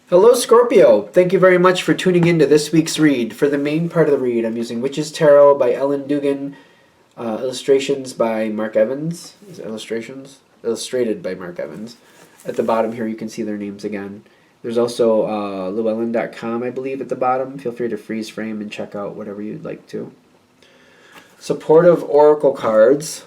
Hello, Scorpio. Thank you very much for tuning in to this week's read. For the main part of the read, I'm using Witch's Tarot by Ellen Dugan, illustrations by Mark Evans. Is it illustrations? Illustrated by Mark Evans. At the bottom here, you can see their names again. There's also llewellyn.com, I believe, at the bottom. Feel free to freeze frame and check out whatever you'd like to. Supportive Oracle cards.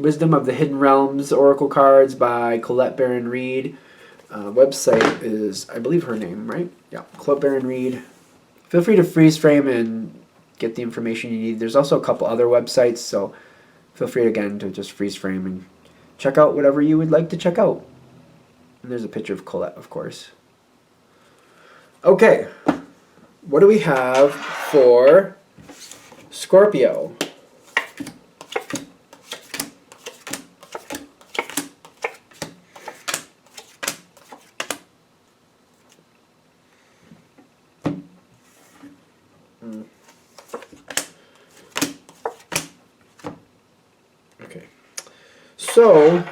Wisdom of the Hidden Realms Oracle cards by Colette Baron Reed. Website is, I believe, her name, right? Yeah, Colette Baron Reed. Feel free to freeze frame and get the information you need. There's also a couple other websites, so feel free again to just freeze frame and check out whatever you would like to check out. And there's a picture of Colette, of course. Okay, what do we have for Scorpio? Okay, so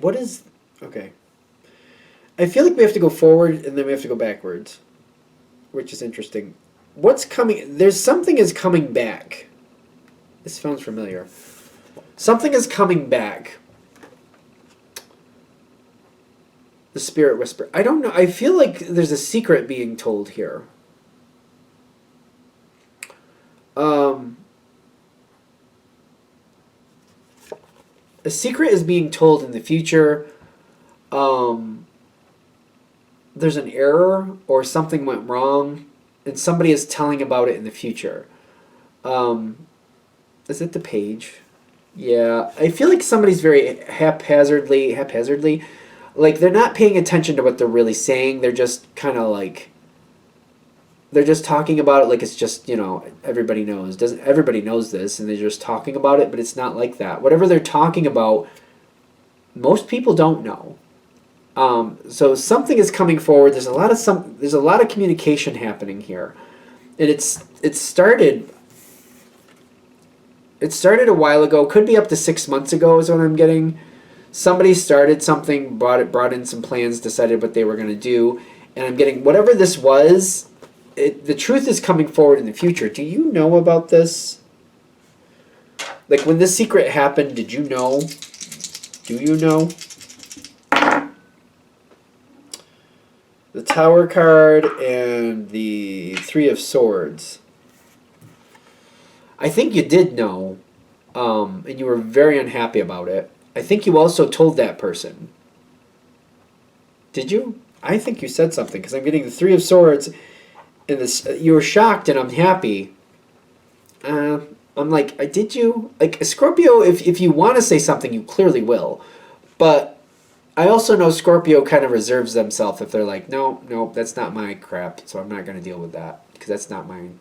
what is, okay, I feel like we have to go forward and then we have to go backwards, which is interesting. What's coming, there's something is coming back. This sounds familiar. Something is coming back. The Spirit Whisper. I don't know. I feel like there's a secret being told here. A secret is being told in the future. There's an error or something went wrong, and somebody is telling about it in the future. Is it the page? Yeah, I feel like somebody's very haphazardly, like they're not paying attention to what they're really saying. They're just kind of like, they're just talking about it like it's just, you know, everybody knows. Doesn't everybody knows this, and they're just talking about it, but it's not like that. Whatever they're talking about, most people don't know. So something is coming forward. There's a lot of communication happening here, and it started a while ago. Could be up to 6 months ago is what I'm getting. Somebody started something, brought in some plans, decided what they were going to do, and I'm getting whatever this was. The truth is coming forward in the future. Do you know about this? Like when this secret happened, did you know? Do you know? The Tower card and the Three of Swords. I think you did know, and you were very unhappy about it. I think you also told that person. Did you? I think you said something, because I'm getting the Three of Swords, and this. You were shocked and unhappy. I'm like, did you? Like, Scorpio, if you want to say something, you clearly will. But I also know Scorpio kind of reserves themselves if they're like, no, that's not my crap, so I'm not going to deal with that, because that's not mine.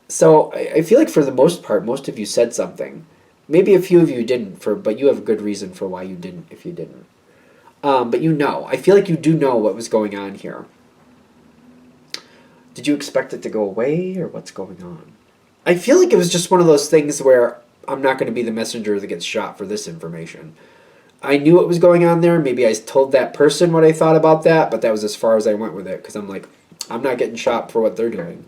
So I feel like for the most part, most of you said something. Maybe a few of you didn't, but you have a good reason for why you didn't if you didn't. But you know. I feel like you do know what was going on here. Did you expect it to go away, or what's going on? I feel like it was just one of those things where I'm not going to be the messenger that gets shot for this information. I knew what was going on there. Maybe I told that person what I thought about that, but that was as far as I went with it, because I'm like, I'm not getting shot for what they're doing.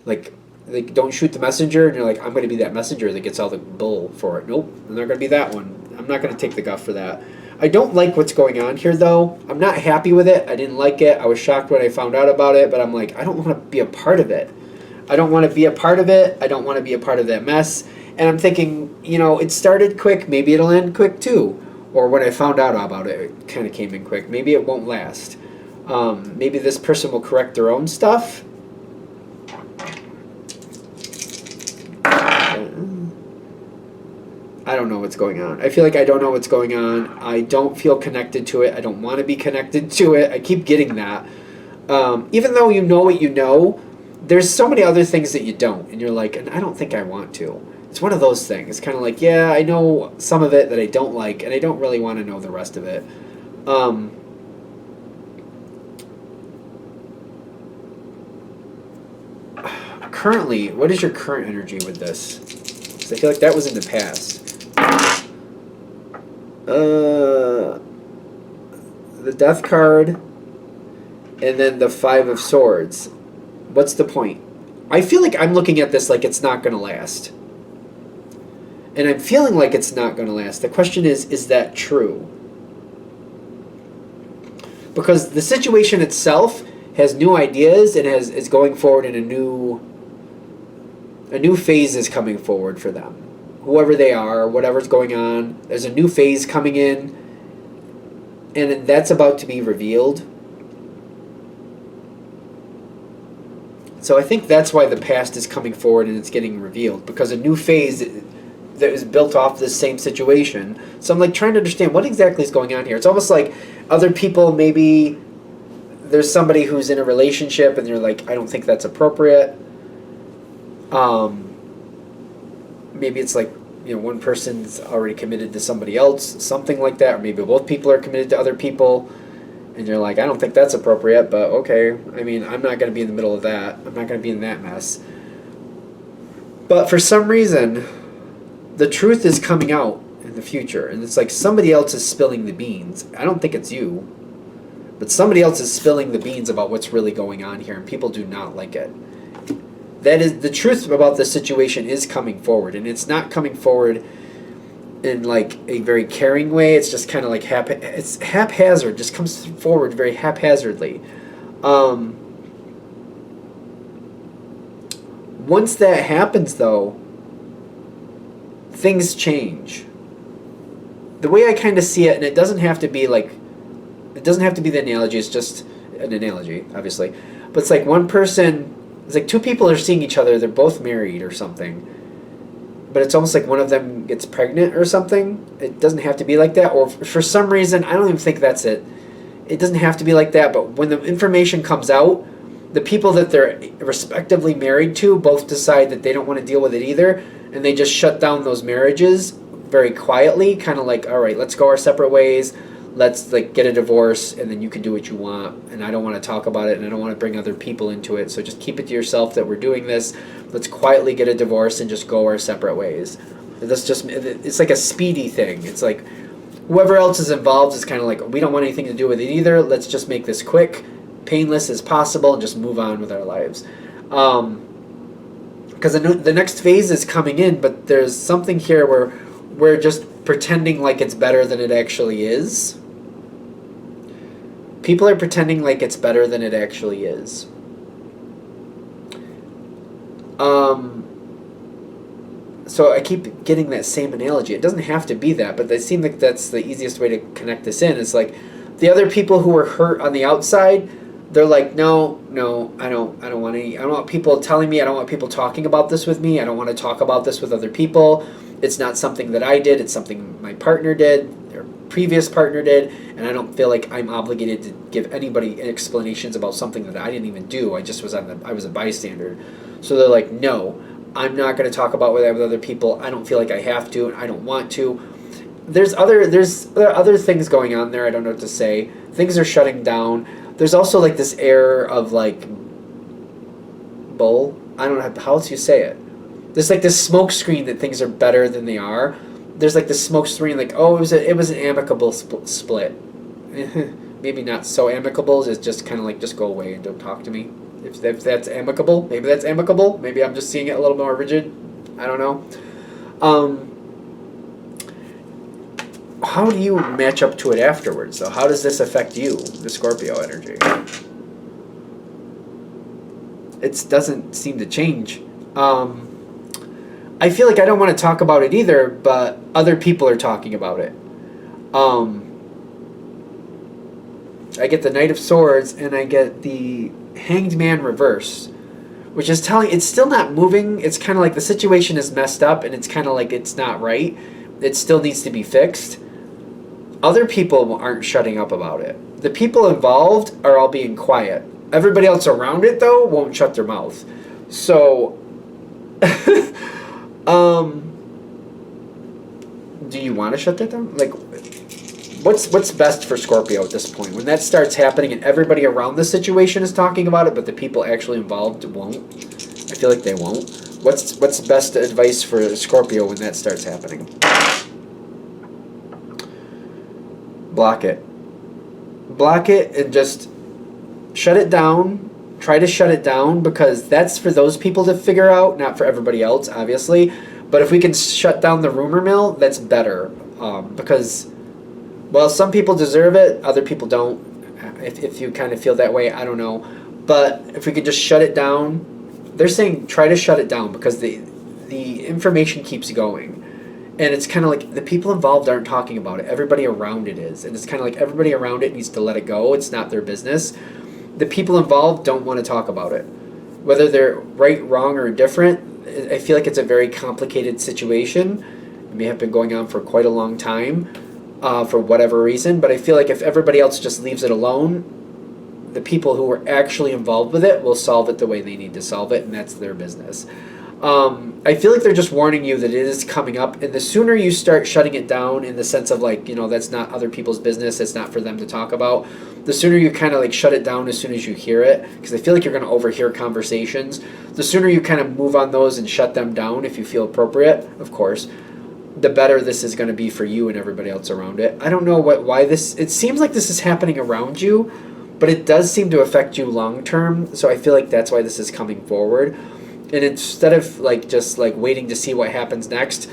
Like, they don't shoot the messenger, and you're like, I'm going to be that messenger that gets all the bull for it. Nope, I'm not going to be that one. I'm not going to take the guff for that. I don't like what's going on here, though. I'm not happy with it. I didn't like it. I was shocked when I found out about it, but I'm like, I don't want to be a part of it. I don't want to be a part of it. I don't want to be a part of that mess. And I'm thinking, you know, it started quick. Maybe it'll end quick, too. Or when I found out about it, it kind of came in quick. Maybe it won't last. Maybe this person will correct their own stuff. I don't know what's going on. I feel like I don't know what's going on. I don't feel connected to it. I don't want to be connected to it. I keep getting that. Even though you know what you know, there's so many other things that you don't. And you're like, and I don't think I want to. It's one of those things. It's kind of like, yeah, I know some of it that I don't like, and I don't really want to know the rest of it. Currently, what is your current energy with this? Because I feel like that was in the past. the Death card, and then the Five of Swords. What's the point? I feel like I'm looking at this like it's not going to last. And I'm feeling like it's not going to last. The question is that true? Because the situation itself has new ideas and is going forward in a new phase is coming forward for them. Whoever they are, whatever's going on, there's a new phase coming in, and that's about to be revealed. So I think that's why the past is coming forward and it's getting revealed, because a new phase that is built off this same situation. So I'm like trying to understand what exactly is going on here. It's almost like other people, maybe there's somebody who's in a relationship and they're like, I don't think that's appropriate. Maybe it's like, one person's already committed to somebody else, something like that, or maybe both people are committed to other people, and you're like, I don't think that's appropriate, but okay. I mean, I'm not going to be in the middle of that. I'm not going to be in that mess. But for some reason, the truth is coming out in the future, and it's like somebody else is spilling the beans. I don't think it's you, but somebody else is spilling the beans about what's really going on here, and people do not like it. That is the truth about the situation is coming forward, and it's not coming forward in like a very caring way. It's just kind of like it's haphazard. Just comes forward very haphazardly. Once that happens, though, things change. The way I kind of see it, and it doesn't have to be the analogy. It's just an analogy, obviously, but it's like one person. It's like two people are seeing each other. They're both married or something. But it's almost like one of them gets pregnant or something. It doesn't have to be like that. Or for some reason, I don't even think that's it. It doesn't have to be like that. But when the information comes out, the people that they're respectively married to both decide that they don't want to deal with it either. And they just shut down those marriages very quietly. Kind of like, all right, let's go our separate ways. Let's like get a divorce, and then you can do what you want, and I don't want to talk about it, and I don't want to bring other people into it, so just keep it to yourself that we're doing this. Let's quietly get a divorce and just go our separate ways. It's like a speedy thing. It's like whoever else is involved is kind of like, we don't want anything to do with it either. Let's just make this quick, painless as possible, and just move on with our lives. Because the next phase is coming in, but there's something here where we're just pretending like it's better than it actually is. People are pretending like it's better than it actually is. So I keep getting that same analogy. It doesn't have to be that, but it seems like that's the easiest way to connect this in. It's like the other people who were hurt on the outside, they're like, no, I don't want any. I don't want people telling me. I don't want people talking about this with me. I don't want to talk about this with other people. It's not something that I did. It's something my partner did, or previous partner did, and I don't feel like I'm obligated to give anybody explanations about something that I didn't even do. I just was I was a bystander. So they're like, no, I'm not going to talk about that with other people. I don't feel like I have to, and I don't want to. There are other things going on there. I don't know what to say. Things are shutting down. There's also like this air of like bull. I don't know how else you say it. There's like this smoke screen that things are better than they are. There's like this smoke screen like, oh, it was an amicable split. Maybe not so amicable. It's just kind of like, just go away and don't talk to me. If that's amicable, maybe that's amicable. Maybe I'm just seeing it a little more rigid. I don't know. How do you match up to it afterwards, though? How does this affect you, the Scorpio energy? It doesn't seem to change. I feel like I don't want to talk about it either, but other people are talking about it. I get the Knight of Swords, and I get the Hanged Man reverse, which is telling it's still not moving. It's kind of like the situation is messed up, and it's kind of like it's not right. It still needs to be fixed. Other people aren't shutting up about it. The people involved are all being quiet. Everybody else around it, though, won't shut their mouth. So, do you want to shut that down? Like, what's best for Scorpio at this point? When that starts happening and everybody around the situation is talking about it, but the people actually involved won't? I feel like they won't. What's best advice for Scorpio when that starts happening? Block it. block it and just shut it down. Try to shut it down, because that's for those people to figure out, not for everybody else, obviously. But if we can shut down the rumor mill, that's better. Because, well, some people deserve it, other people don't. If you kind of feel that way, I don't know. But if we could just shut it down, they're saying try to shut it down, because the information keeps going. And it's kind of like the people involved aren't talking about it. Everybody around it is. And it's kind of like everybody around it needs to let it go. It's not their business. The people involved don't want to talk about it. Whether they're right, wrong, or indifferent, I feel like it's a very complicated situation. It may have been going on for quite a long time for whatever reason. But I feel like if everybody else just leaves it alone, the people who are actually involved with it will solve it the way they need to solve it, and that's their business. I feel like they're just warning you that it is coming up, and the sooner you start shutting it down in the sense of like, that's not other people's business, it's not for them to talk about, the sooner you kind of like shut it down as soon as you hear it, because I feel like you're going to overhear conversations. The sooner you kind of move on those and shut them down if you feel appropriate, of course, the better this is going to be for you and everybody else around it. I don't know why this, it seems like this is happening around you, but it does seem to affect you long term, so I feel like that's why this is coming forward. And instead of like just like waiting to see what happens next,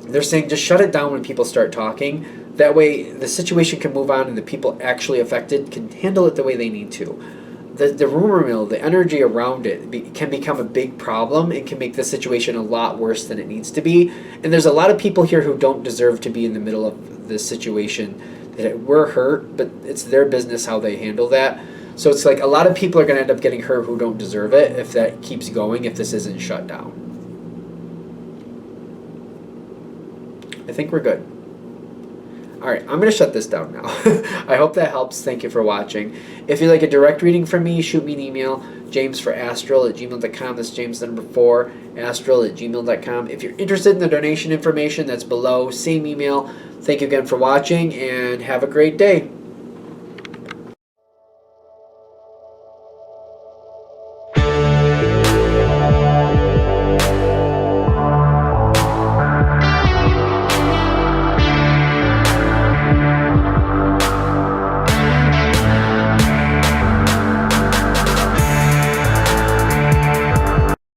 they're saying just shut it down when people start talking. That way the situation can move on and the people actually affected can handle it the way they need to. The rumor mill, the energy around it can become a big problem and can make the situation a lot worse than it needs to be. And there's a lot of people here who don't deserve to be in the middle of this situation. That we're hurt, but it's their business how they handle that. So it's like a lot of people are going to end up getting hurt who don't deserve it if that keeps going, if this isn't shut down. I think we're good. All right, I'm going to shut this down now. I hope that helps. Thank you for watching. If you'd like a direct reading from me, shoot me an email, jamesforastral@gmail.com. That's James the number 4, astral@gmail.com. If you're interested in the donation information, that's below. Same email. Thank you again for watching, and have a great day.